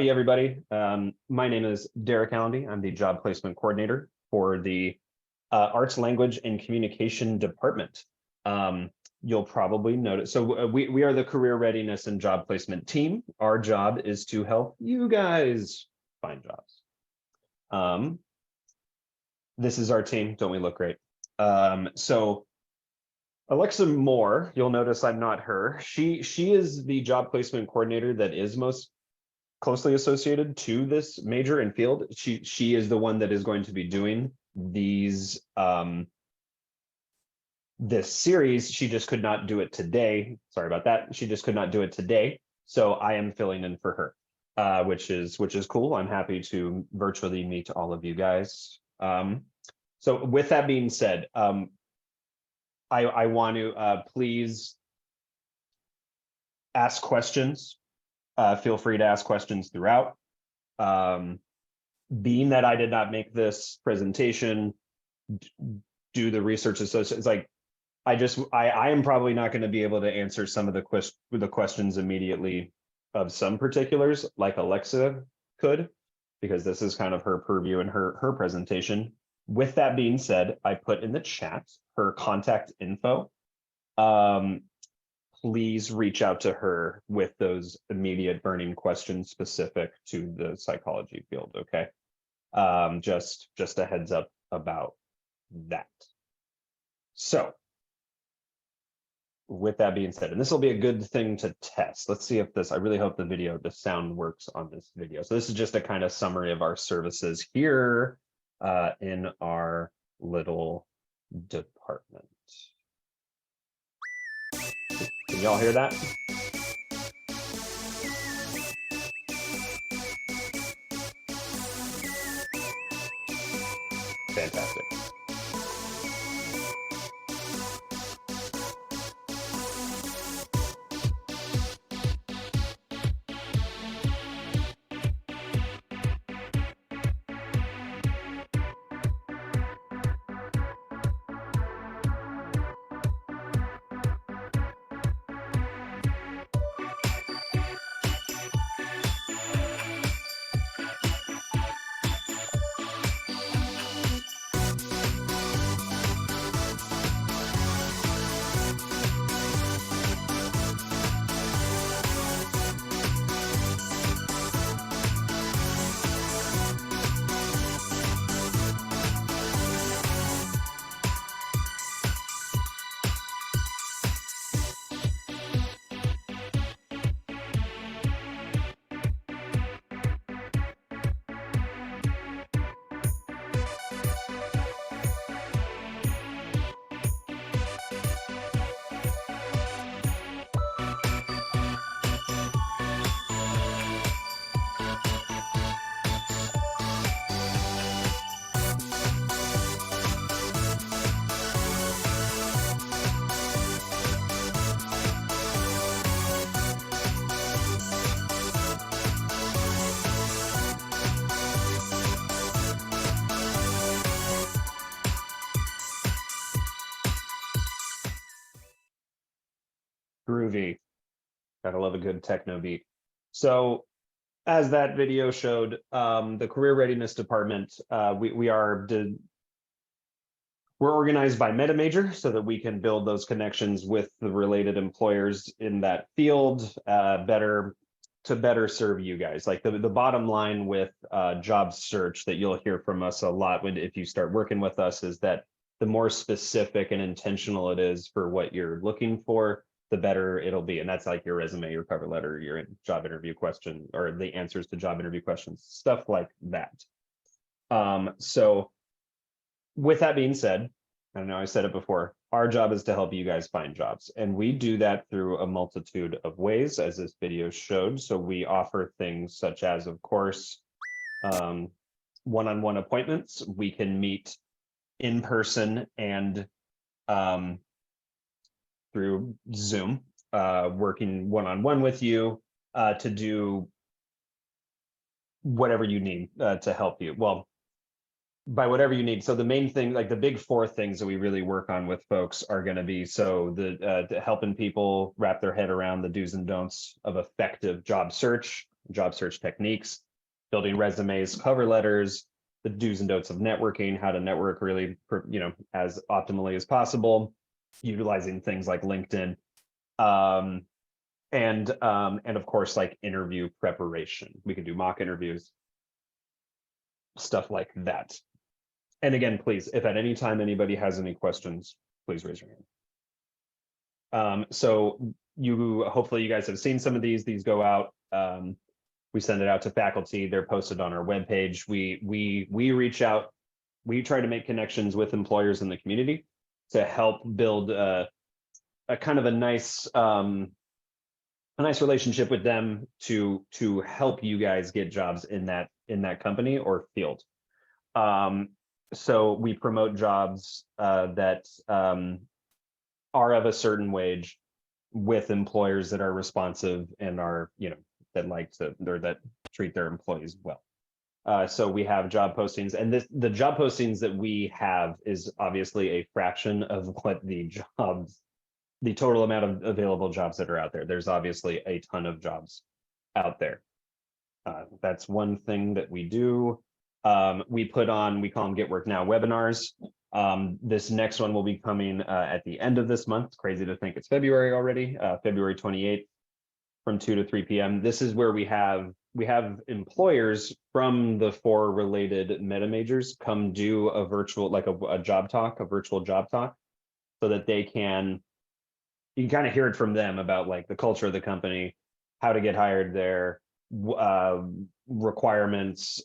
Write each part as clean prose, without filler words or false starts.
Hey everybody, my name is Derek Allenby. I'm the job placement coordinator for the Arts, Language, and Communication Department. You'll probably notice, so we are the career readiness and job placement team. Our job is to help you guys find jobs. This is our team. Don't we look great? So Alexa Moore, you'll notice I'm not her. She is the job placement coordinator that is most closely associated to this major and field. She is the one that is going to be doing these this series. She just could not do it today. Sorry about that. She just could not do it today. So I am filling in for her, which is cool. I'm happy to virtually meet all of you guys. So with that being said, I want to please ask questions. Feel free to ask questions throughout. Being that I did not make this presentation, do the research associated, it's like, I am probably not going to be able to answer some of the questions immediately of some particulars like Alexa could, because this is kind of her purview and her presentation. With that being said, I put in the chat her contact info. Please reach out to her with those immediate burning questions specific to the psychology field, okay? Just a heads up about that. So with that being said, and this will be a good thing to test. Let's see if I really hope the sound works on this video. So this is just a kind of summary of our services here in our little department. Can y'all hear that? Fantastic. Groovy. Gotta love a good techno beat. So as that video showed, the career readiness department, we're organized by meta major so that we can build those connections with the related employers in that field to better serve you guys. Like the bottom line with job search that you'll hear from us a lot if you start working with us is that the more specific and intentional it is for what you're looking for, the better it'll be. And that's like your resume, your cover letter, your job interview question, or the answers to job interview questions, stuff like that. So with that being said, I know I said it before, our job is to help you guys find jobs. And we do that through a multitude of ways, as this video showed. So we offer things such as, of course, one-on-one appointments. We can meet in person and through Zoom, working one-on-one with you to do whatever you need to help you. Well, by whatever you need. So the main thing, like the big four things that we really work on with folks are going to be, so the helping people wrap their head around the do's and don'ts of effective job search. job search techniques, building resumes, cover letters, the do's and don'ts of networking, how to network really, as optimally as possible, utilizing things like LinkedIn, and of course, like interview preparation. We can do mock interviews, stuff like that. And again, please, if at any time anybody has any questions, please raise your hand. So hopefully you guys have seen some of these. These go out. We send it out to faculty. They're posted on our webpage. We reach out. We try to make connections with employers in the community to help build a kind of a nice relationship with them to help you guys get jobs in that company or field. So we promote jobs that are of a certain wage with employers that are responsive and are, that like to, or that treat their employees well. So we have job postings, and the job postings that we have is obviously a fraction of what the total amount of available jobs that are out there. There's obviously a ton of jobs out there. That's one thing that we do. We put on, we call them Get Work Now webinars. This next one will be coming at the end of this month. It's crazy to think it's February already, February 28th from 2 to 3 p.m. This is where we have employers from the 4 related meta majors come do a virtual, like a job talk, a virtual job talk, so that you can kind of hear it from them about like the culture of the company, how to get hired there, requirements,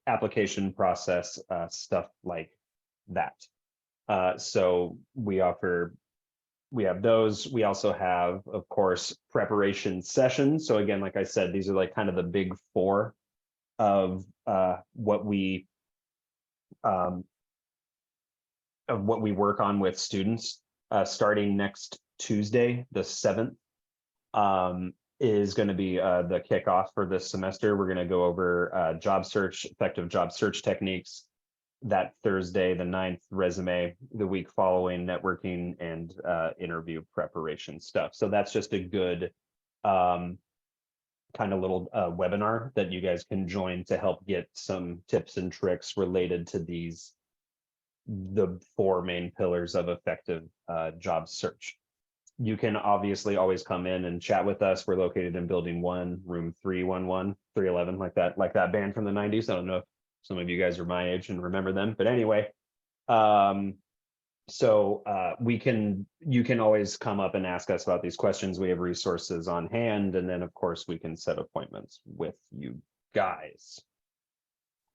application process, stuff like that. So we have those. We also have, of course, preparation sessions. So again, like I said, these are like kind of the big 4 of what we work on with students. Starting next Tuesday, the 7th, is going to be the kickoff for this semester. We're going to go over effective job search techniques. That Thursday, the 9th, resume. The week following, networking and interview preparation stuff. So that's just a good kind of little webinar that you guys can join to help get some tips and tricks related to the 4 main pillars of effective job search. You can obviously always come in and chat with us. We're located in building 1, room 311, 311, like that band from the 90s. I don't know if some of you guys are my age and remember them, but anyway, so you can always come up and ask us about these questions. We have resources on hand, and then of course we can set appointments with you guys.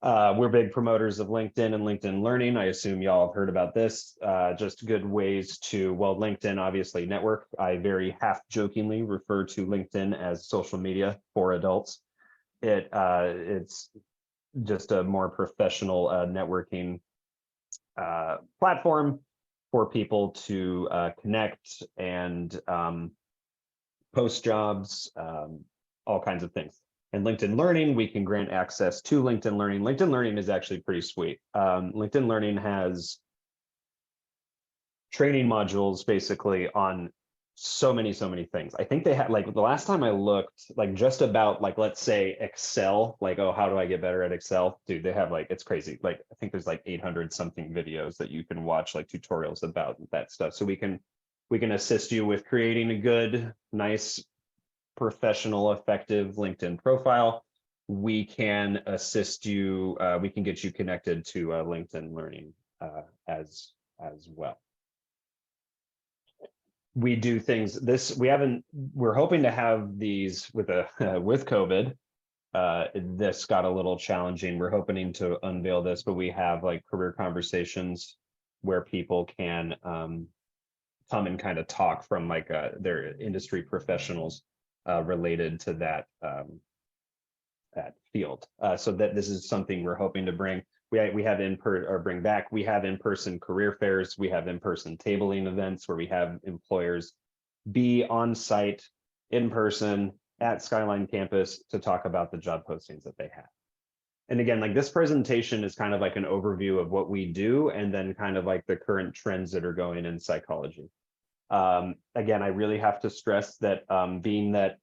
We're big promoters of LinkedIn and LinkedIn Learning. I assume y'all have heard about this. Just good ways to, LinkedIn obviously network. I very half-jokingly refer to LinkedIn as social media for adults. It's just a more professional networking platform for people to connect and post jobs, all kinds of things. And LinkedIn Learning, we can grant access to LinkedIn Learning. LinkedIn Learning is actually pretty sweet. LinkedIn Learning has training modules basically on so many things. I think they had, like, the last time I looked, like, just about, like, let's say Excel, like, oh, how do I get better at Excel? Dude, they have, like, it's crazy. Like, I think there's like 800 something videos that you can watch, like tutorials about that stuff. So we can assist you with creating a good, nice, professional, effective LinkedIn profile. We can assist you. We can get you connected to LinkedIn Learning as well. We do things. We're hoping to have these with COVID. This got a little challenging. We're hoping to unveil this, but we have like career conversations where people can come and kind of talk from like their industry professionals related to that field. So that this is something we're hoping to bring. We have bring back. We have in-person career fairs. We have in-person tabling events where we have employers be on site in person at Skyline campus to talk about the job postings that they have. And again, like, this presentation is kind of like an overview of what we do, and then kind of like the current trends that are going in psychology. Again, I really have to stress that being that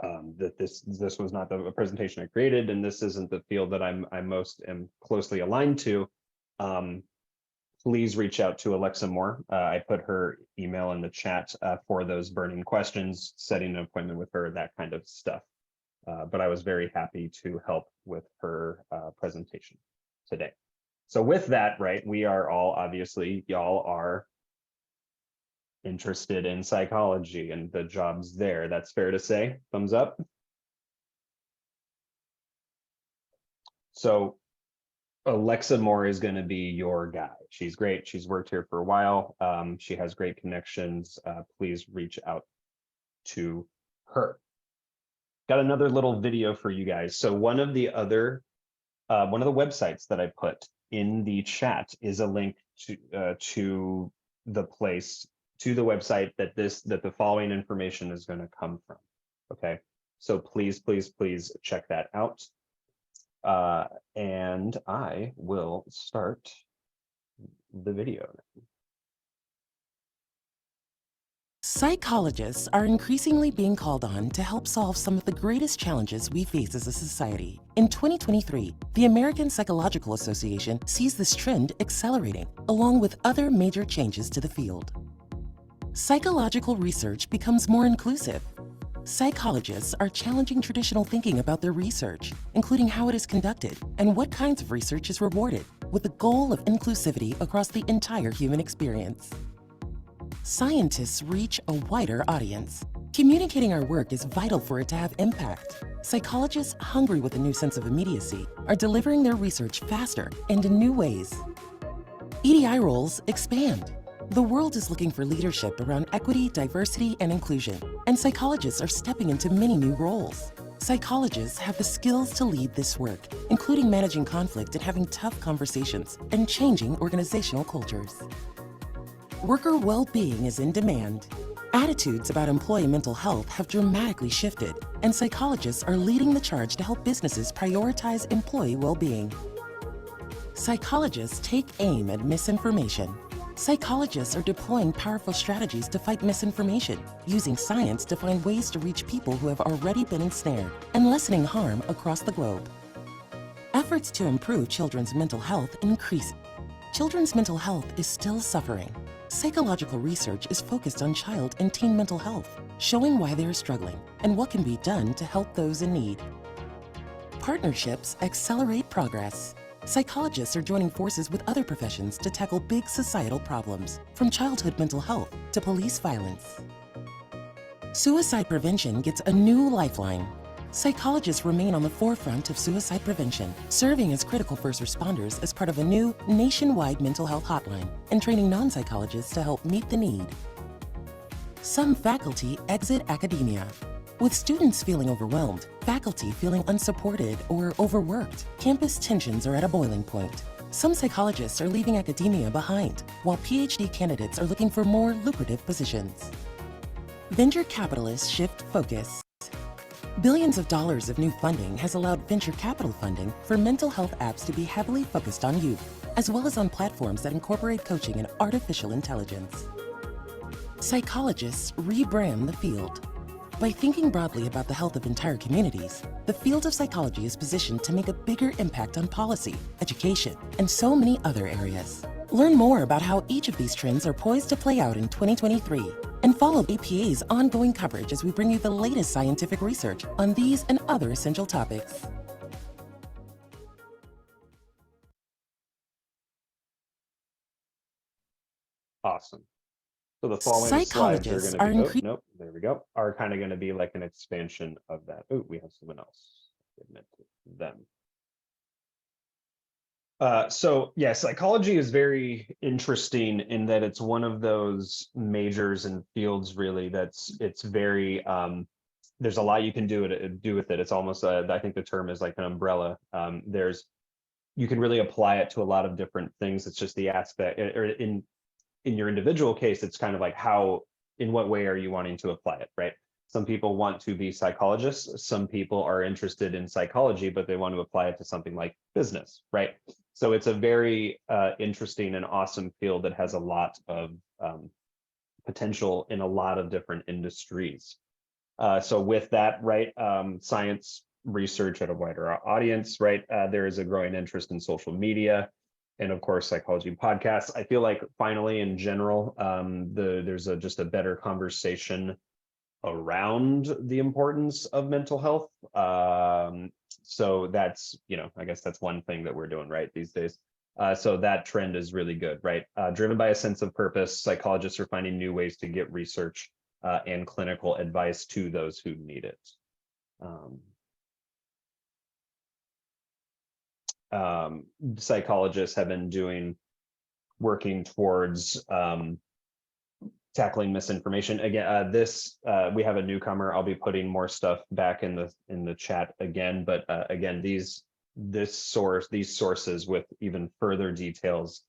that this was not the presentation I created, and this isn't the field that I most am closely aligned to, please reach out to Alexa Moore. I put her email in the chat for those burning questions, setting an appointment with her, that kind of stuff. But I was very happy to help with her presentation today. So with that, right, we are all, obviously, y'all are interested in psychology and the jobs there. That's fair to say. Thumbs up. So Alexa Moore is going to be your guy. She's great. She's worked here for a while. She has great connections. Please reach out to her. Got another little video for you guys. So one of the websites that I put in the chat is a link to the place, to the website that the following information is going to come from. Okay, so please check that out. And I will start the video. Psychologists are increasingly being called on to help solve some of the greatest challenges we face as a society. In 2023, the American Psychological Association sees this trend accelerating, along with other major changes to the field. Psychological research becomes more inclusive. Psychologists are challenging traditional thinking about their research, including how it is conducted and what kinds of research is rewarded, with the goal of inclusivity across the entire human experience. Scientists reach a wider audience. Communicating our work is vital for it to have impact. Psychologists hungry with a new sense of immediacy are delivering their research faster and in new ways. EDI roles expand. The world is looking for leadership around equity, diversity, and inclusion, and psychologists are stepping into many new roles. Psychologists have the skills to lead this work, including managing conflict and having tough conversations and changing organizational cultures. Worker well-being is in demand. Attitudes about employee mental health have dramatically shifted, and psychologists are leading the charge to help businesses prioritize employee well-being. Psychologists take aim at misinformation. Psychologists are deploying powerful strategies to fight misinformation, using science to find ways to reach people who have already been ensnared, and lessening harm across the globe. Efforts to improve children's mental health increase. Children's mental health is still suffering. Psychological research is focused on child and teen mental health, showing why they are struggling and what can be done to help those in need. Partnerships accelerate progress. Psychologists are joining forces with other professions to tackle big societal problems, from childhood mental health to police violence. Suicide prevention gets a new lifeline. Psychologists remain on the forefront of suicide prevention, serving as critical first responders as part of a new nationwide mental health hotline and training non-psychologists to help meet the need. Some faculty exit academia. With students feeling overwhelmed, faculty feeling unsupported or overworked, campus tensions are at a boiling point. Some psychologists are leaving academia behind, while PhD candidates are looking for more lucrative positions. Venture capitalists shift focus. Billions of dollars of new funding has allowed venture capital funding for mental health apps to be heavily focused on youth, as well as on platforms that incorporate coaching and artificial intelligence. Psychologists rebrand the field. By thinking broadly about the health of entire communities, the field of psychology is positioned to make a bigger impact on policy, education, and so many other areas. Learn more about how each of these trends are poised to play out in 2023, and follow APA's ongoing coverage as we bring you the latest scientific research on these and other essential topics. Awesome. So the following slides are going to be, nope, there we go, are kind of going to be like an expansion of that. Oh, we have someone else. Admit them. So yeah, psychology is very interesting in that it's one of those majors and fields really it's very, there's a lot you can do with it. It's almost, I think the term is like an umbrella. You can really apply it to a lot of different things. It's just the aspect, or in your individual case, it's kind of like in what way are you wanting to apply it, right? Some people want to be psychologists. Some people are interested in psychology, but they want to apply it to something like business, right? So it's a very interesting and awesome field that has a lot of potential in a lot of different industries. So with that, right, science research at a wider audience, right, there is a growing interest in social media and of course psychology podcasts. I feel like finally in general, there's just a better conversation around the importance of mental health. So that's, I guess that's one thing that we're doing right these days. So that trend is really good, right? Driven by a sense of purpose, psychologists are finding new ways to get research and clinical advice to those who need it. Psychologists have been working towards tackling misinformation. Again, we have a newcomer. I'll be putting more stuff back in the chat again, but again, these sources with even further details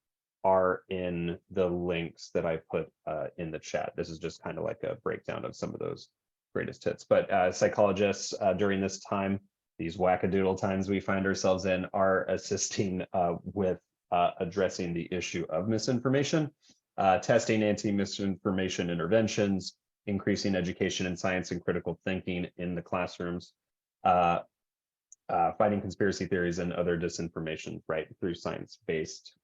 are in the links that I put in the chat. This is just kind of like a breakdown of some of those greatest hits. But psychologists during this time, these wackadoodle times we find ourselves in, are assisting with addressing the issue of misinformation, testing anti-misinformation interventions, increasing education in science and critical thinking in the classrooms, fighting conspiracy theories and other disinformation, right, through science-based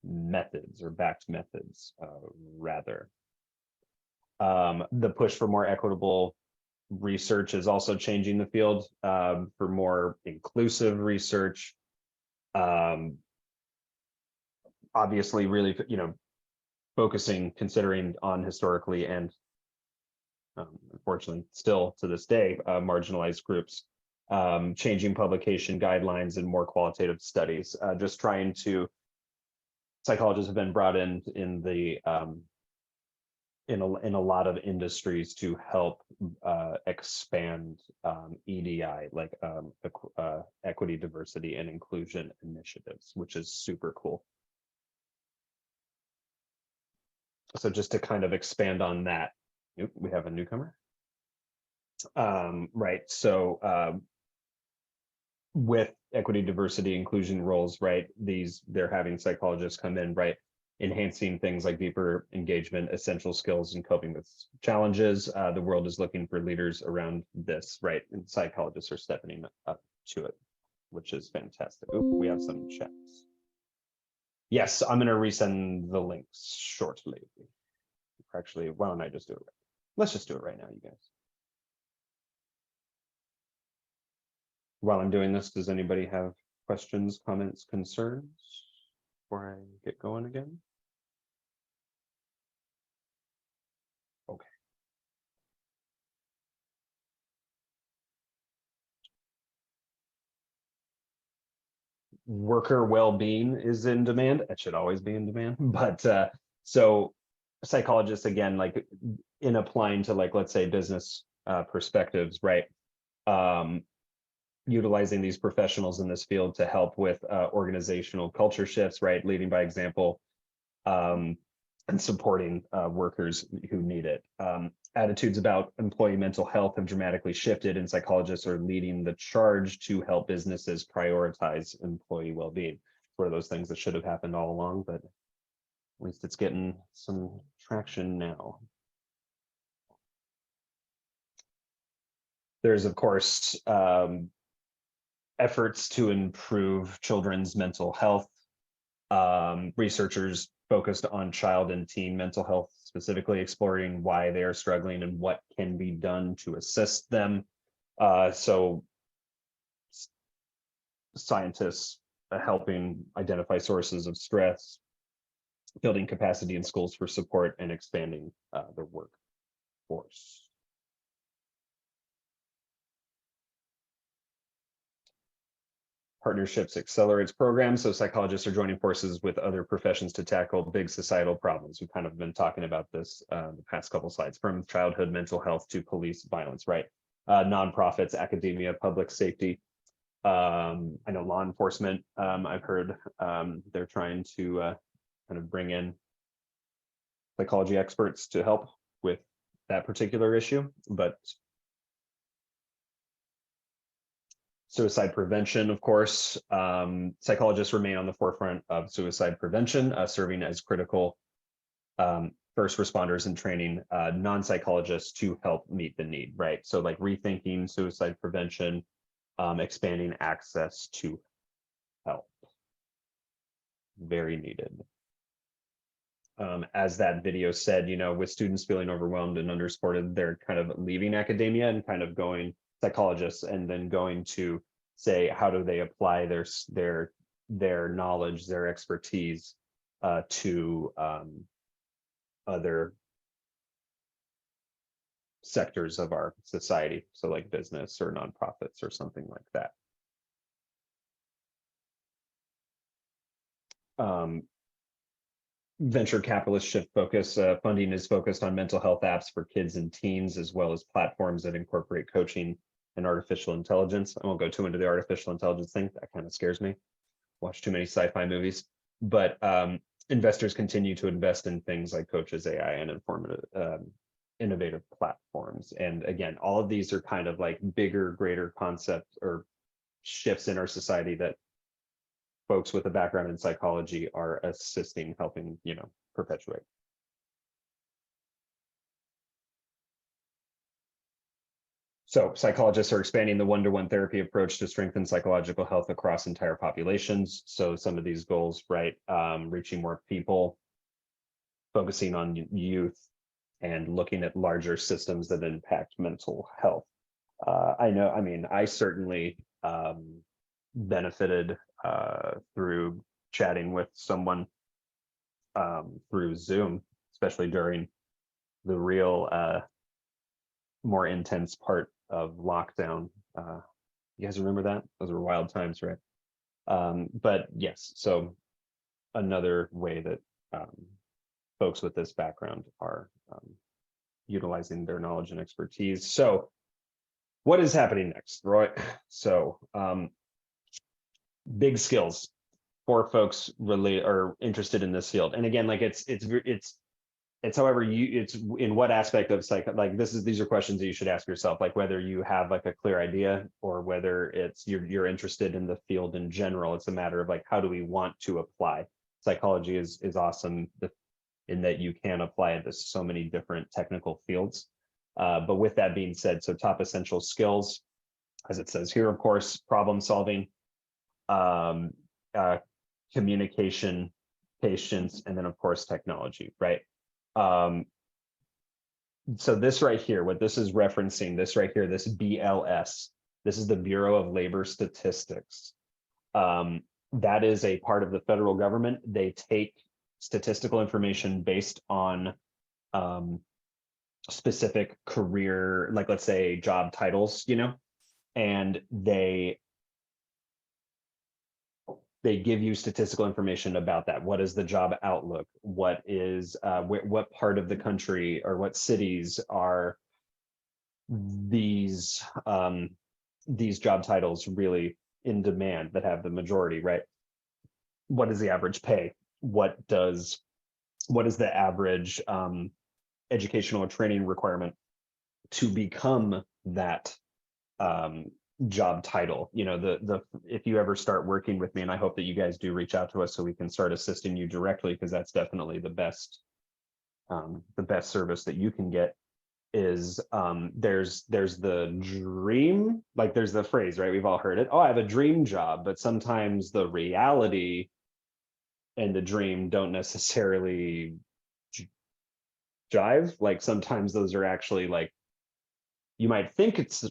methods or backed methods, rather. The push for more equitable research is also changing the field for more inclusive research. Obviously, really, considering on historically and unfortunately still to this day, marginalized groups, changing publication guidelines and more qualitative studies, just trying to, psychologists have been brought in a lot of industries to help expand EDI, like equity, diversity, and inclusion initiatives, which is super cool. So just to kind of expand on that, we have a newcomer. Right, so with equity, diversity, inclusion roles, right, they're having psychologists come in, right, enhancing things like deeper engagement, essential skills, and coping with challenges. The world is looking for leaders around this, right, and psychologists are stepping up to it, which is fantastic. Ooh, we have some chats. Yes, I'm going to resend the links shortly. Actually, why don't I just do it? Let's just do it right now, you guys. While I'm doing this, does anybody have questions, comments, concerns before I get going again? Okay. Worker well-being is in demand. It should always be in demand. But so psychologists, again, like in applying to, like, let's say business perspectives, right? Utilizing these professionals in this field to help with organizational culture shifts, right? Leading by example, and supporting workers who need it. Attitudes about employee mental health have dramatically shifted, and psychologists are leading the charge to help businesses prioritize employee well-being. One of those things that should have happened all along, but at least it's getting some traction now. There's, of course, efforts to improve children's mental health. Researchers focused on child and teen mental health, specifically exploring why they are struggling and what can be done to assist them. So scientists helping identify sources of stress, building capacity in schools for support, and expanding the workforce. Partnerships accelerates programs, so psychologists are joining forces with other professions to tackle big societal problems. We've kind of been talking about this the past couple slides, from childhood mental health to police violence, right? Nonprofits, academia, public safety. I know law enforcement, I've heard they're trying to kind of bring in psychology experts to help with that particular issue, but suicide prevention, of course. Psychologists remain on the forefront of suicide prevention, serving as critical first responders in training, non-psychologists to help meet the need, right? So like rethinking suicide prevention, expanding access to help. Very needed. As that video said, you know, with students feeling overwhelmed and undersupported, they're kind of leaving academia and kind of going psychologists and then going to say, how do they apply their knowledge, their expertise to other sectors of our society. So like business or nonprofits or something like that. Venture capitalists shift focus. Funding is focused on mental health apps for kids and teens, as well as platforms that incorporate coaching and artificial intelligence. I won't go too into the artificial intelligence thing. That kind of scares me. Watch too many sci-fi movies. But investors continue to invest in things like Coaches AI and innovative platforms. And again, all of these are kind of like bigger, greater concepts or shifts in our society that folks with a background in psychology are assisting, helping, you know, perpetuate. So psychologists are expanding the one-to-one therapy approach to strengthen psychological health across entire populations. So some of these goals, right? Reaching more people, focusing on youth, and looking at larger systems that impact mental health. I know, I mean, I certainly benefited through chatting with someone through Zoom, especially during the real more intense part of lockdown. You guys remember that? Those were wild times, right? But yes, so another way that folks with this background are utilizing their knowledge and expertise. So what is happening next, Roy? So big skills for folks really are interested in this field. And again, like it's however it's in what aspect of psych, like these are questions that you should ask yourself, like whether you have like a clear idea or whether it's you're interested in the field in general. It's a matter of like, how do we want to apply? Psychology is awesome in that you can apply it to so many different technical fields. But with that being said, so top essential skills, as it says here, of course, problem solving, communication, patience, and then of course technology, right? So this right here, what this is referencing, this right here, this BLS, this is the Bureau of Labor Statistics. That is a part of the federal government. They take statistical information based on specific career, like let's say job titles, you know, and they give you statistical information about that. What is the job outlook? What is what part of the country or what cities are these job titles really in demand that have the majority, right? What is the average pay? What is the average educational or training requirement to become that job title? You know, if you ever start working with me, and I hope that you guys do reach out to us so we can start assisting you directly, because that's definitely the best service that you can get. Is there's the dream, like there's the phrase, right? We've all heard it. Oh, I have a dream job, but sometimes the reality and the dream don't necessarily jive. Like sometimes those are actually like, you might think it's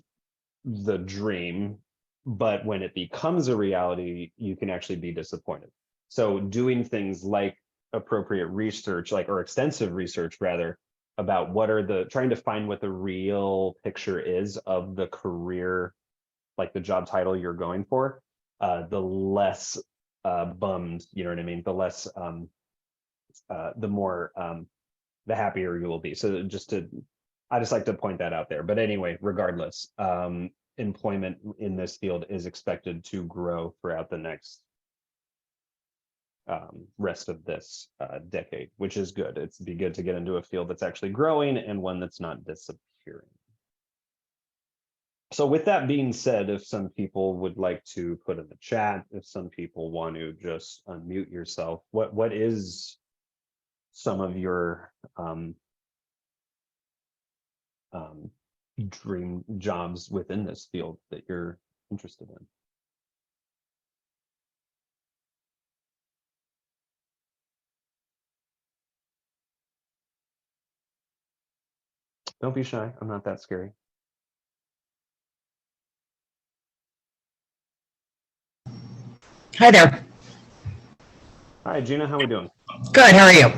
the dream, but when it becomes a reality, you can actually be disappointed. So doing things like appropriate research, like, or extensive research rather, about trying to find what the real picture is of the career, like the job title you're going for, the less bummed, you know what I mean? The less, the more, the happier you will be. So I just like to point that out there. But anyway, regardless, employment in this field is expected to grow throughout the next rest of this decade, which is good. It's be good to get into a field that's actually growing and one that's not disappearing. So with that being said, if some people would like to put in the chat, if some people want to just unmute yourself, what is some of your dream jobs within this field that you're interested in. Don't be shy. I'm not that scary. Hi there. Hi, Gina. How we doing? Good. How are you?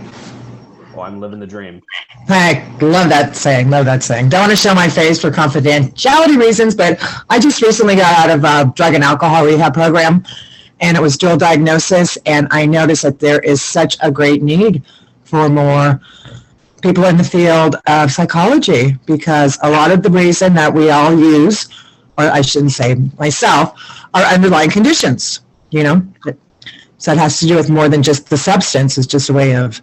Oh, I'm living the dream. I love that saying. Love that saying. Don't want to show my face for confidentiality reasons, but I just recently got out of a drug and alcohol rehab program, and it was dual diagnosis. And I noticed that there is such a great need for more people in the field of psychology, because a lot of the reason that we all use, or I shouldn't say myself, are underlying conditions. You know, so it has to do with more than just the substance. It's just a way of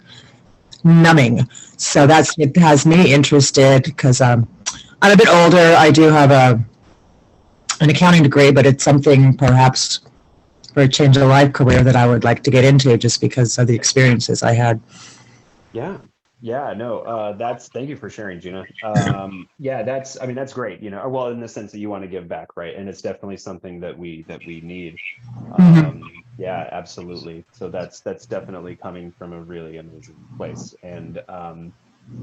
numbing. So it has me interested because I'm a bit older. I do have an accounting degree, but it's something perhaps for a change of life career that I would like to get into just because of the experiences I had. Yeah, no, thank you for sharing, Gina. Yeah, I mean, that's great, you know, well, in the sense that you want to give back, right? And it's definitely something that we need. Yeah, absolutely. So that's definitely coming from a really amazing place. And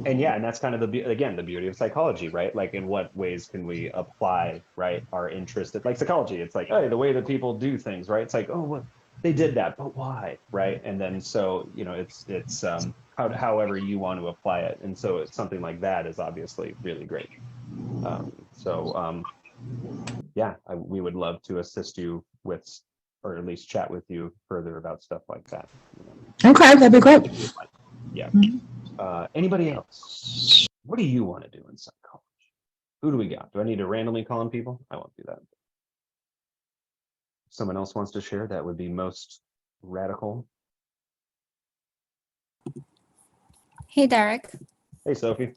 yeah, and that's kind of the beauty of psychology, right? Like, in what ways can we apply, right, our interest like psychology? It's like, oh, the way that people do things, right? It's like, oh, well, they did that, but why, right? And then so, you know, it's however you want to apply it. And so it's something like that is obviously really great. Yeah, we would love to assist you with, or at least chat with you further about stuff like that. You know? Okay, that'd be great. Yeah. Anybody else? What do you want to do in psychology? Who do we got? Do I need to randomly call on people? I won't do that. If someone else wants to share, that would be most radical. Hey, Derek. Hey, Sophie.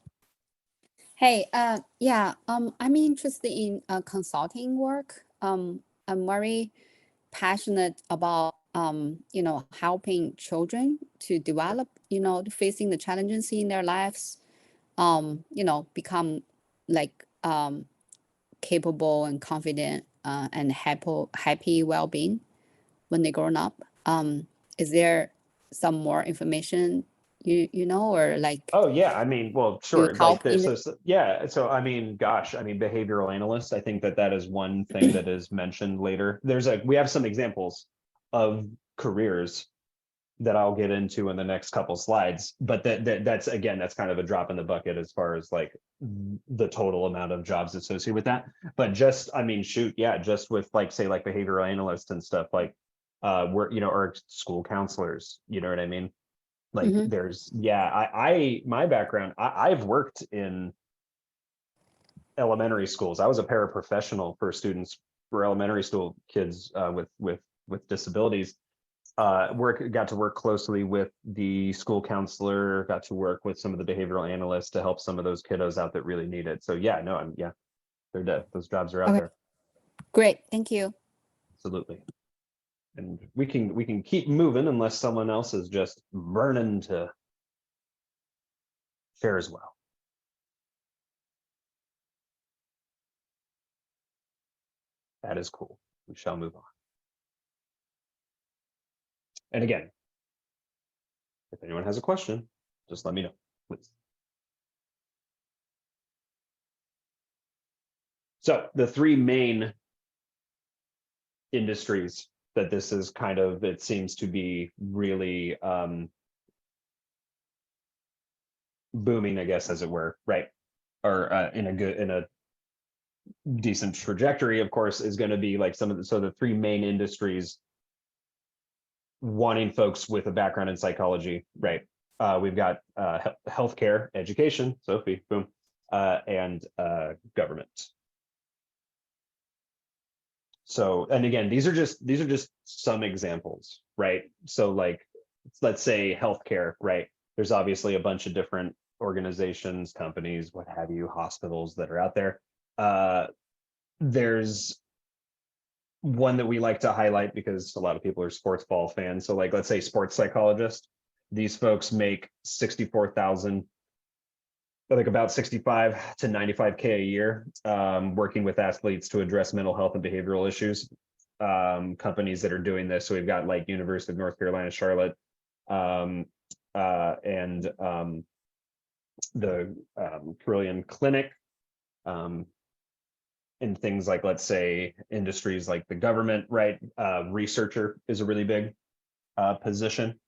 Hey, yeah, I'm interested in consulting work. I'm very passionate about, helping children to develop, facing the challenges in their lives, become like capable and confident and happy well-being when they grown up. Is there some more information you know, or like? Oh yeah, I mean, well, sure. Like help this, in yeah. So I mean, gosh, I mean, behavioral analysts. I think that is one thing that is mentioned later. We have some examples of careers that I'll get into in the next couple slides. But that's again, that's kind of a drop in the bucket as far as like the total amount of jobs associated with that. But just, I mean, shoot, yeah, just with like, say, like behavioral analysts and stuff, like we're, you know, or school counselors, you know what I mean? Like there's, yeah, my background, I've worked in elementary schools. I was a paraprofessional for students, for elementary school kids with disabilities. Got to work closely with the school counselor, got to work with some of the behavioral analysts to help some of those kiddos out that really need it. So yeah, no, they're dead. Those jobs are out there. Great, thank you. Absolutely. And we can keep moving unless someone else is just burning to share as well. That is cool. We shall move on. And again, if anyone has a question, just let me know, please. So the three main industries that this is kind of, it seems to be really booming, I guess, as it were, right? Or in a decent trajectory, of course, is going to be like the three main industries wanting folks with a background in psychology, right? We've got healthcare, education, Sophie, boom, and government. So, and again, these are just some examples, right? So like, let's say healthcare, right? There's obviously a bunch of different organizations, companies, what have you, hospitals that are out there. There's one that we like to highlight because a lot of people are sports ball fans. So like, let's say sports psychologist. These folks make 64,000, I think about 65 to 95K a year, working with athletes to address mental health and behavioral issues. Companies that are doing this, so we've got like University of North Carolina, Charlotte, and the Carilion Clinic, and things like, let's say, industries like the government, right? Researcher is a really big position.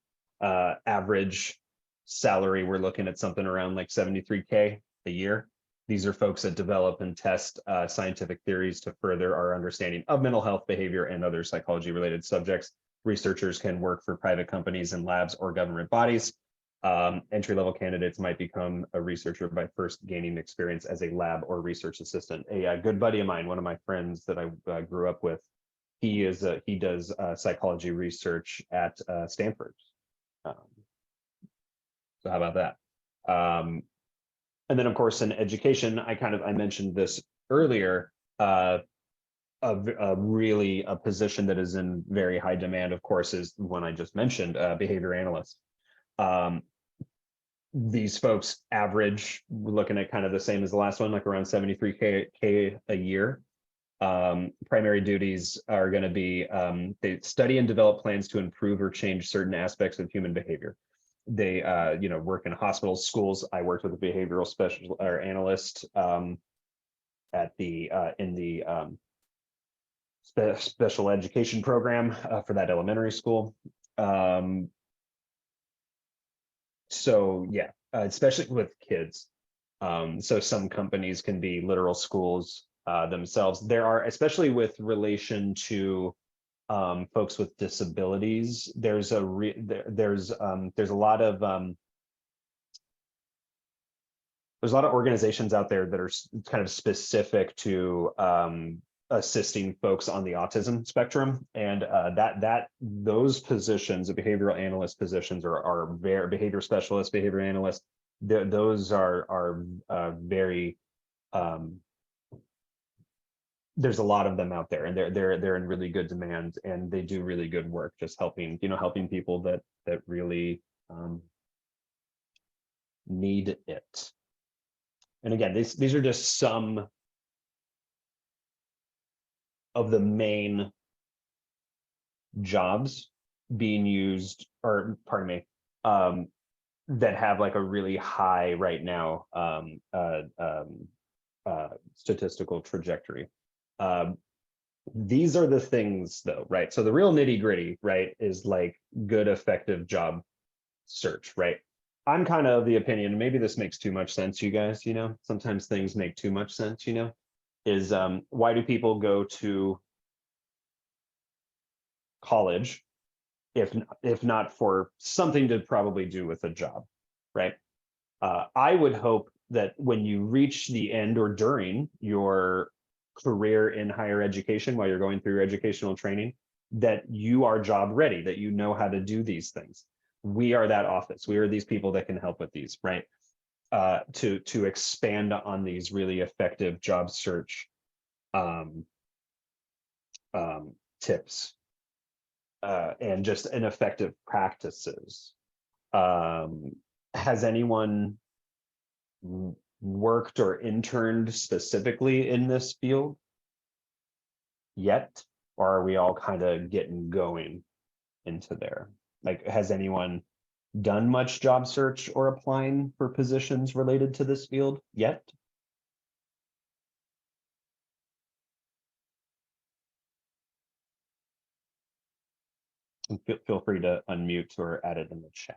Average salary, we're looking at something around like 73K a year. These are folks that develop and test scientific theories to further our understanding of mental health, behavior, and other psychology related subjects. Researchers can work for private companies and labs or government bodies. Entry-level candidates might become a researcher by first gaining experience as a lab or research assistant. A good buddy of mine, one of my friends that I grew up with, he does psychology research at Stanford. So how about that? And then of course in education, I mentioned this earlier, a position that is in very high demand, of course, is the one I just mentioned, behavior analyst. These folks average, we're looking at kind of the same as the last one, like around 73K a year. Primary duties are going to be, they study and develop plans to improve or change certain aspects of human behavior. They work in hospitals, schools. I worked with a behavioral special or analyst at the in the special education program for that elementary school. So yeah, especially with kids. So some companies can be literal schools themselves. There are, especially with relation to folks with disabilities, there's a lot of organizations out there that are kind of specific to assisting folks on the autism spectrum, and those positions, the behavioral analyst positions, are very behavior specialists, behavior analysts. Those are very there's a lot of them out there, and they're in really good demand, and they do really good work, just helping people that really need it. And again, these are just some of the main jobs being used, or pardon me, that have like a really high right now statistical trajectory. These are the things though, right? So the real nitty gritty, right, is like good, effective job search, right? I'm kind of the opinion, maybe this makes too much sense, you guys, sometimes things make too much sense, is why do people go to college if not for something to probably do with a job, right? I would hope that when you reach the end or during your career in higher education, while you're going through your educational training, that you are job ready, that you know how to do these things. We are that office. We are these people that can help with these, right? To expand on these really effective job search tips and just ineffective practices. Has anyone worked or interned specifically in this field yet? Or are we all kind of getting going into there? Like, has anyone done much job search or applying for positions related to this field yet? And feel free to unmute or add it in the chat.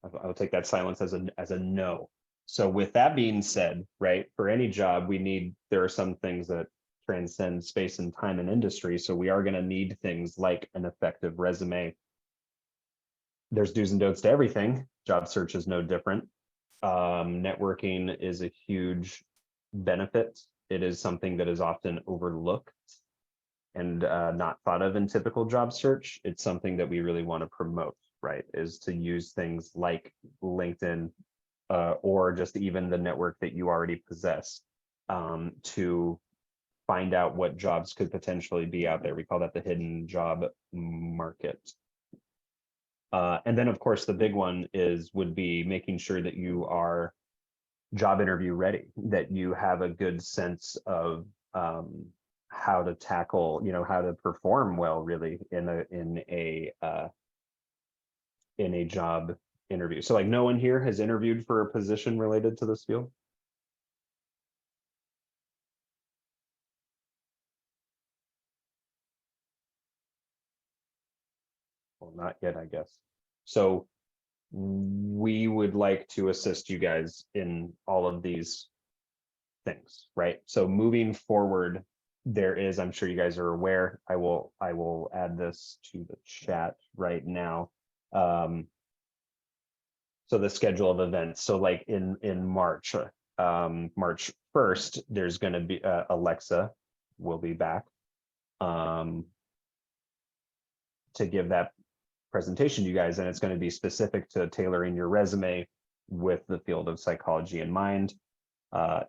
I will take that silence as a no. So with that being said, right, for any job, there are some things that transcend space and time and industry. So we are going to need things like an effective resume. There's do's and don'ts to everything. Job search is no different. Networking is a huge benefit. It is something that is often overlooked and not thought of in typical job search. It's something that we really want to promote, right? Is to use things like LinkedIn or just even the network that you already possess, to find out what jobs could potentially be out there. We call that the hidden job market. And then, of course, the big one would be making sure that you are job interview ready, that you have a good sense of how to tackle, how to perform well, really, in a job interview. So, like, no one here has interviewed for a position related to this field? Well, not yet, I guess. So we would like to assist you guys in all of these things, right? So moving forward, there is, I'm sure you guys are aware, I will add this to the chat right now. So the schedule of events. So like in March, March 1st, there's going to be Alexa will be back to give that presentation to you guys, and it's going to be specific to tailoring your resume with the field of psychology in mind.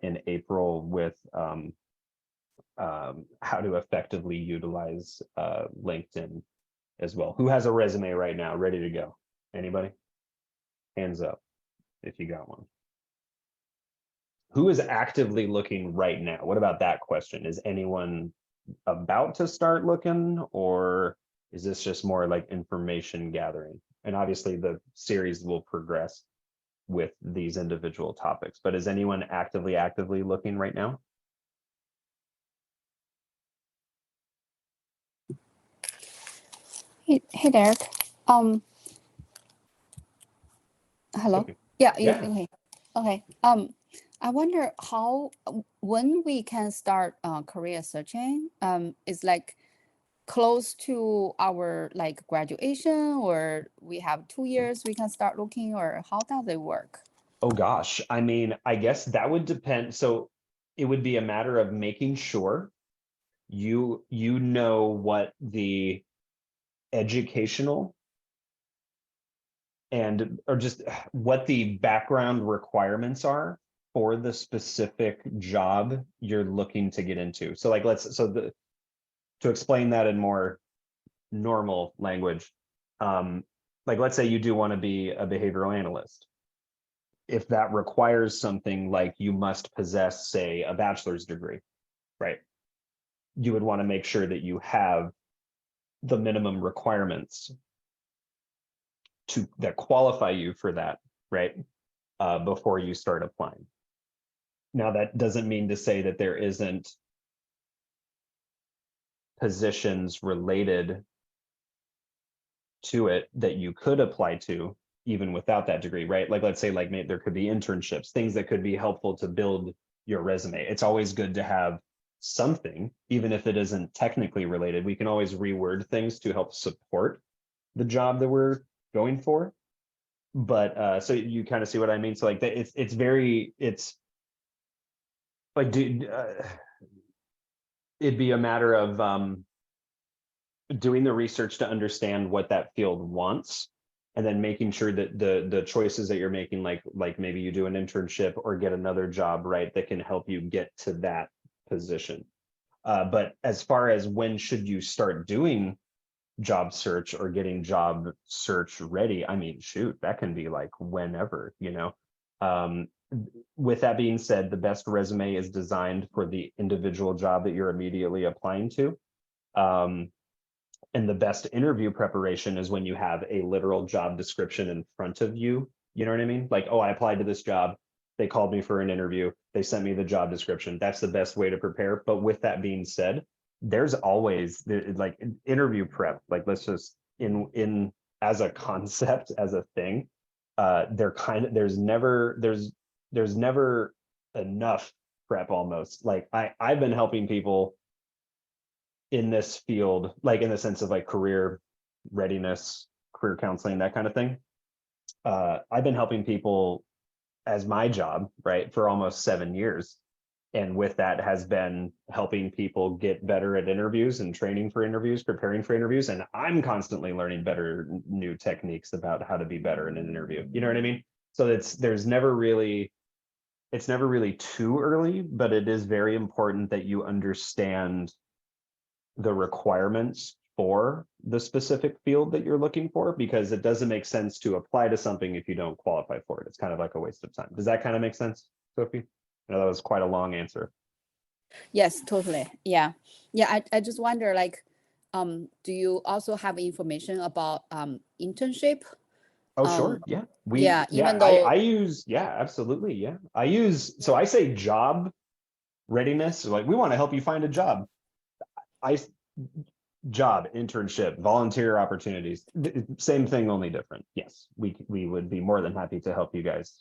In April with how to effectively utilize LinkedIn as well. Who has a resume right now ready to go? Anybody? Hands up if you got one. Who is actively looking right now? What about that question? Is anyone about to start looking, or is this just more like information gathering? And obviously the series will progress with these individual topics, but is anyone actively looking right now? Hey Derek. Hello. Okay. Yeah. Yeah. Okay. Okay. I wonder when we can start career searching. Is like close to our like graduation, or we have 2 years we can start looking, or how does it work? Oh gosh, I mean, I guess that would depend. So it would be a matter of making sure you know what the educational and or just what the background requirements are for the specific job you're looking to get into. So like to explain that in more normal language, like let's say you do want to be a behavioral analyst. If that requires something like you must possess, say, a bachelor's degree, right? You would want to make sure that you have the minimum requirements that qualify you for that, right? Before you start applying. Now, that doesn't mean to say that there isn't positions related to it that you could apply to even without that degree, right? Like, let's say like maybe there could be internships, things that could be helpful to build your resume. It's always good to have something, even if it isn't technically related. We can always reword things to help support the job that we're going for. But so you kind of see what I mean? So like that, it's like, it'd be a matter of doing the research to understand what that field wants, and then making sure that the choices that you're making, like maybe you do an internship or get another job, right, that can help you get to that position. But as far as when should you start doing job search or getting job search ready, I mean, shoot, that can be like whenever, with that being said, the best resume is designed for the individual job that you're immediately applying to. And the best interview preparation is when you have a literal job description in front of you. You know what I mean? Like, oh, I applied to this job. They called me for an interview. They sent me the job description. That's the best way to prepare. But with that being said, there's always like interview prep. Like, let's just in as a concept, as a thing, there's never enough prep almost. Like I've been helping people in this field, like in the sense of like career readiness, career counseling, that kind of thing. I've been helping people as my job, right, for almost 7 years. And with that has been helping people get better at interviews and training for interviews, preparing for interviews. And I'm constantly learning better new techniques about how to be better in an interview. You know what I mean? So there's never really, it's never really too early, but it is very important that you understand the requirements for the specific field that you're looking for, because it doesn't make sense to apply to something if you don't qualify for it. It's kind of like a waste of time. Does that kind of make sense, Sophie? I know that was quite a long answer. Yes, totally. Yeah. Yeah. I just wonder, like, do you also have information about internship? Oh, Um, sure. Yeah. yeah, Yeah, even though, I use, yeah, absolutely. Yeah. So I say job readiness, like we want to help you find a job. I job, internship, volunteer opportunities, same thing, only different. Yes, we would be more than happy to help you guys,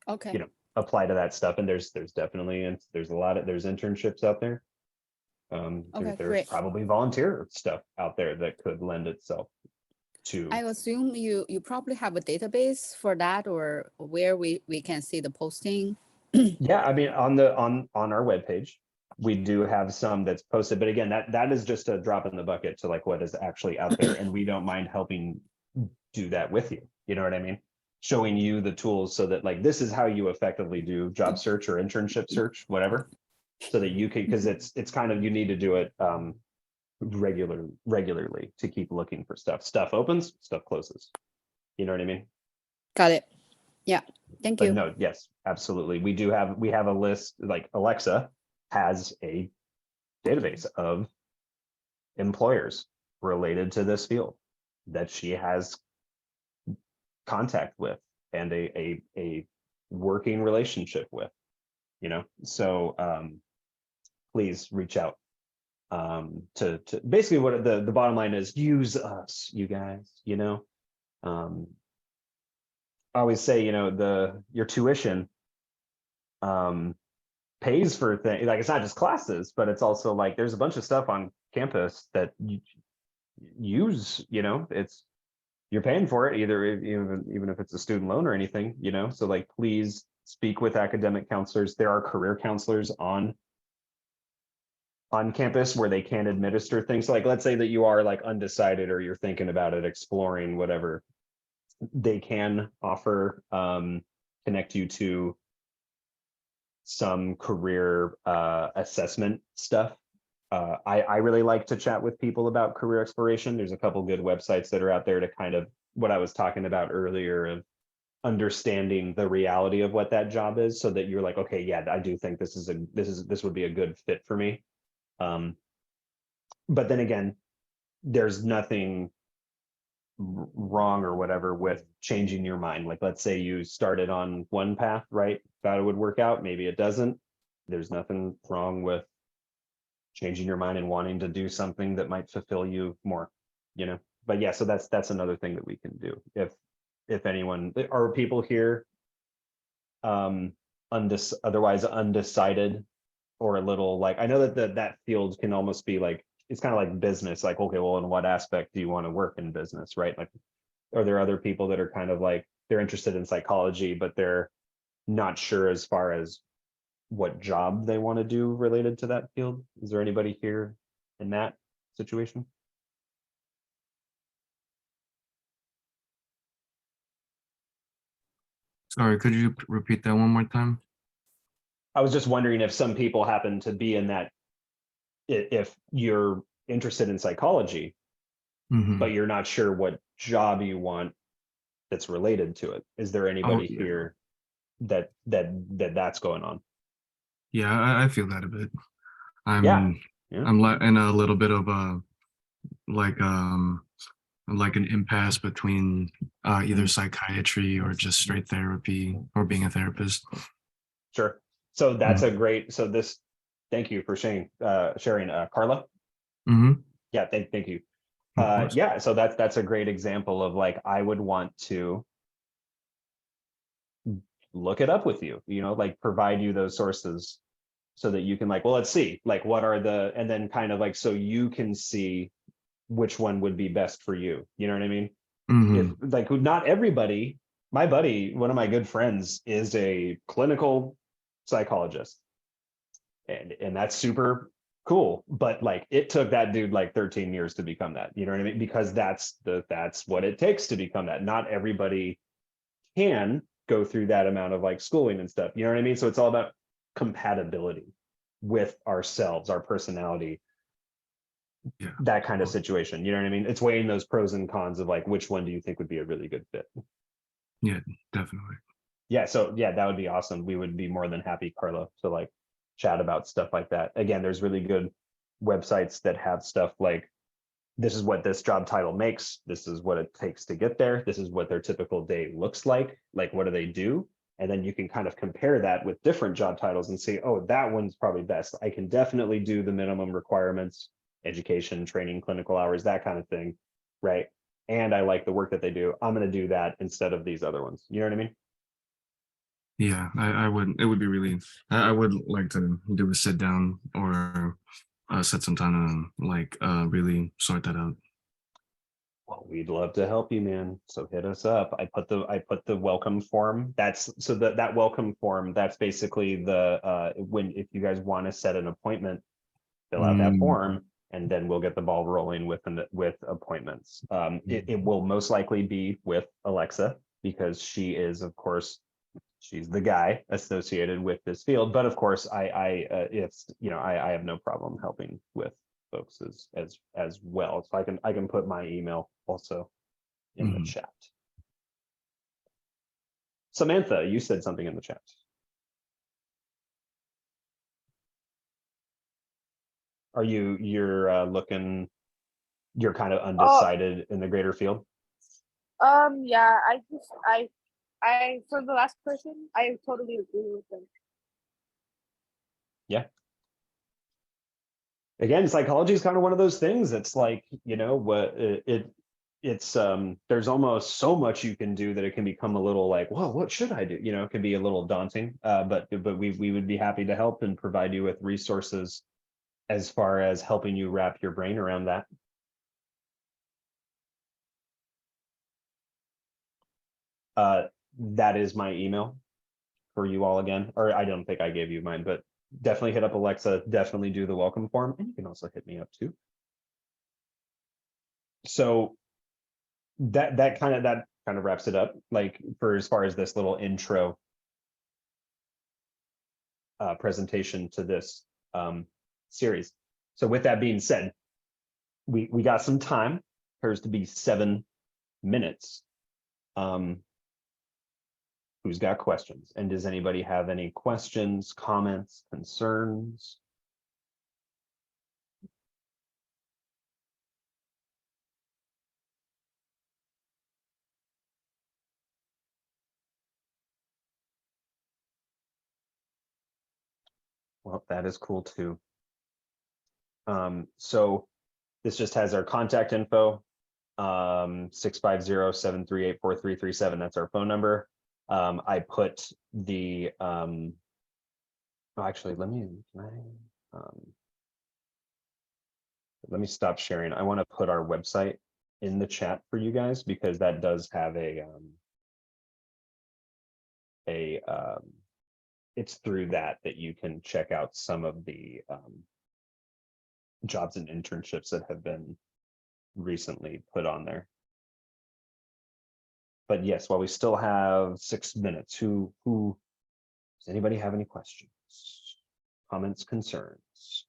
okay. apply to that stuff. And there's definitely, and there's there's internships out there. Okay, There's great. probably volunteer stuff out there that could lend itself I to. assume you probably have a database for that, or where we can see the posting. Yeah, I mean, on our webpage, we do have some that's posted, but again, that is just a drop in the bucket to like what is actually out there, and we don't mind helping do that with you. You know what I mean? Showing you the tools so that like this is how you effectively do job search or internship search, whatever, so that you can, because it's kind of, you need to do it regularly to keep looking for stuff. Stuff opens, stuff closes. You know what I mean? Got it. Yeah. Thank But you. no, yes, absolutely. We have a list, like Alexa has a database of employers related to this field that she has contact with and a working relationship with, so please reach out to basically what the bottom line is, use us, you guys, I always say, your tuition pays for things, like it's not just classes, but it's also like there's a bunch of stuff on campus that you use, it's, you're paying for it, even if it's a student loan or anything, so like please speak with academic counselors. There are career counselors on campus where they can administer things. So like, let's say that you are like undecided or you're thinking about it, exploring, whatever, they can offer, connect you to some career assessment stuff. I really like to chat with people about career exploration. There's a couple good websites that are out there to kind of what I was talking about earlier of understanding the reality of what that job is, so that you're like, okay, yeah, I do think this would be a good fit for me. But then again, there's nothing wrong or whatever with changing your mind. Like, let's say you started on one path, right? Thought it would work out, maybe it doesn't. There's nothing wrong with changing your mind and wanting to do something that might fulfill you more, but yeah, so that's another thing that we can do. If anyone, are people here otherwise undecided, or a little like, I know that field can almost be like, it's kind of like business, like, okay, well, in what aspect do you want to work in business, right? Like, are there other people that are kind of like, they're interested in psychology, but they're not sure as far as what job they want to do related to that field? Is there anybody here in that situation? Sorry, could you repeat that one more time? I was just wondering if some people happen to be in that, if you're interested in psychology, Mhm. but you're not sure what job you want that's related to it. Is there anybody yeah. here that's going on? Yeah, I feel that a bit. Yeah. I'm in a little bit of a like an impasse between either psychiatry or just straight therapy or being a therapist. Sure. So that's a great, thank you for sharing, Carla. Mm-hmm. Yeah, thank you. Of course. Yeah, so that's a great example of like, I would want to look it up with you, like provide you those sources so that you can like, well, let's see, like what are and then kind of like, so you can see which one would be best for you. You know what I mean? Mm-hmm. If like, not everybody, my buddy, one of my good friends is a clinical psychologist, and that's super cool, but like it took that dude like 13 years to become that. You know what I mean? Because that's what it takes to become that. Not everybody can, go through that amount of like schooling and stuff. You know what I mean? So it's all about compatibility with ourselves, our personality, Yeah. that kind of situation. You know what I mean? It's weighing those pros and cons of like, which one do you think would be a really good fit? Yeah, definitely. Yeah. So yeah, that would be awesome. We would be more than happy, Carla, to like chat about stuff like that. Again, there's really good websites that have stuff like, this is what this job title makes. This is what it takes to get there. This is what their typical day looks like. Like, what do they do? And then you can kind of compare that with different job titles and say, oh, that one's probably best. I can definitely do the minimum requirements, education, training, clinical hours, that kind of thing. Right. And I like the work that they do. I'm going to do that instead of these other ones. You know what I mean? Yeah, I would. It would be really. I would like to do a sit down or set some time to like really sort that out. Well, we'd love to help you, man. So hit us up. I put the welcome form. That's so that welcome form, that's basically the when if you guys want to set an appointment, fill out that Mm, form, and then we'll get the ball rolling with appointments. It will most likely be with Alexa, because she is, of course, she's the guy associated with this field. But of course, it's, you know, I have no problem helping with folks as well. So I can put my email also in the mhm. chat. Samantha, you said something in the chat. Are you're looking, you're kind of Oh, undecided in the greater field? yeah, I, for the last person, I totally agree with them. Yeah. Again, psychology is kind of one of those things. It's like, you know, what it's there's almost so much you can do that it can become a little like, whoa, what should I do? You know, it can be a little daunting. But we would be happy to help and provide you with resources as far as helping you wrap your brain around that. That is my email for you all again, or I don't think I gave you mine, but definitely hit up Alexa, definitely do the welcome form, and you can also hit me up too. So that kind of wraps it up, like for as far as this little intro presentation to this series. So with that being said, we got some time. Appears to be 7 minutes. Who's got questions? And does anybody have any questions, comments, concerns? Well, that is cool too. So this just has our contact info, 650-738-4337. That's our phone number. I put the, oh, actually, let me stop sharing. I want to put our website in the chat for you guys, because that does have it's through that you can check out some of the jobs and internships that have been recently put on there. But yes, while we still have 6 minutes, does anybody have any questions, comments, concerns?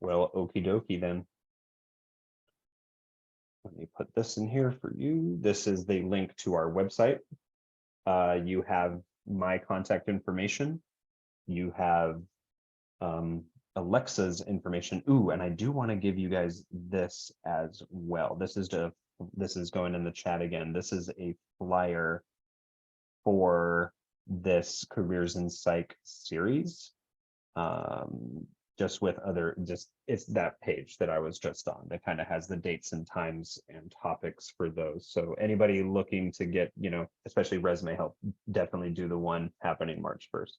Well, okie dokie then. Let me put this in here for you. This is the link to our website. You have my contact information. You have Alexa's information. Ooh, and I do want to give you guys this as well. This is going in the chat again. This is a flyer for this Careers in Psych series. Just with it's that page that I was just on that kind of has the dates and times and topics for those. So anybody looking to get, you know, especially resume help, definitely do the one happening March 1st.